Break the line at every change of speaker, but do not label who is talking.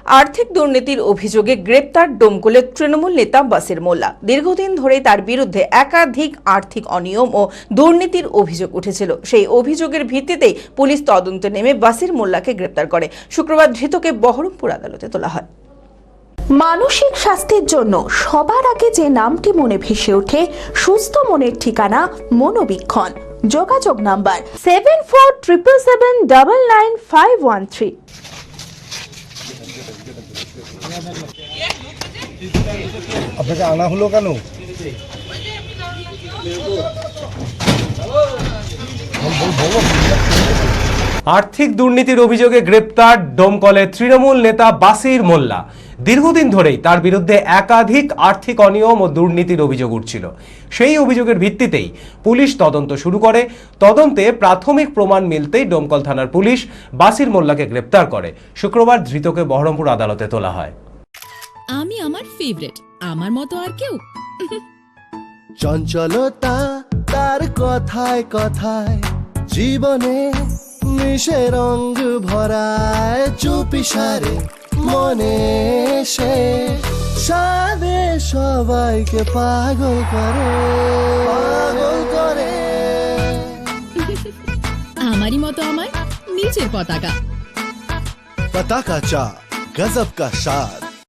আর্থিক দুর্নীতির অভিযোগে গ্রেপ্তার ডোমকলের তৃণমূল নেতা বাসির মোল্লা। দীর্ঘদিন ধরে তার বিরুদ্ধে একাধিক আর্থিক অনিয়ম ও দুর্নীতির অভিযোগ উঠেছিল। সেই অভিযোগের ভিত্তিতেই পুলিশ তদন্তে নেমে বাসির মোল্লাকে গ্রেপ্তার করে। শুক্রবার ধৃতকে বহরমপুর আদালতে তোলা হয়।
মানসিক স্বাস্থ্যের জন্য সবার আগে যে নামটি মনে ভেসে ওঠে, সুস্থ মনের ঠিকানা মনোবীক্ষণ। যোগাযোগ নাম্বার 7477799513।
আপনাকে আনা হলো কেন?
আর্থিক দুর্নীতির অভিযোগে গ্রেপ্তার ডোমকলের তৃণমূল নেতা বাসির মোল্লা। দীর্ঘদিন ধরেই তার বিরুদ্ধে একাধিক আর্থিক অনিয়ম ও দুর্নীতির অভিযোগ উঠছিল। সেই অভিযোগের ভিত্তিতেই পুলিশ তদন্ত শুরু করে। তদন্তে প্রাথমিক প্রমাণ মিলতেই ডোমকল থানার পুলিশ বাসির মোল্লাকে গ্রেপ্তার করে। শুক্রবার ধৃতকে বহরমপুর আদালতে তোলা হয়।
আমি আমার ফেভারিট, আমার মতো আর কেউ।
চঞ্চলতা তার কথায় কথায় জীবনে মিশে রঙ ভরায়, চুপি সারে মনে সে সাদে সবাইকে পাগল করে, পাগল করে।
আমারই মতো আমার নিজের পতাকা।
पता का चा गजब का शाद।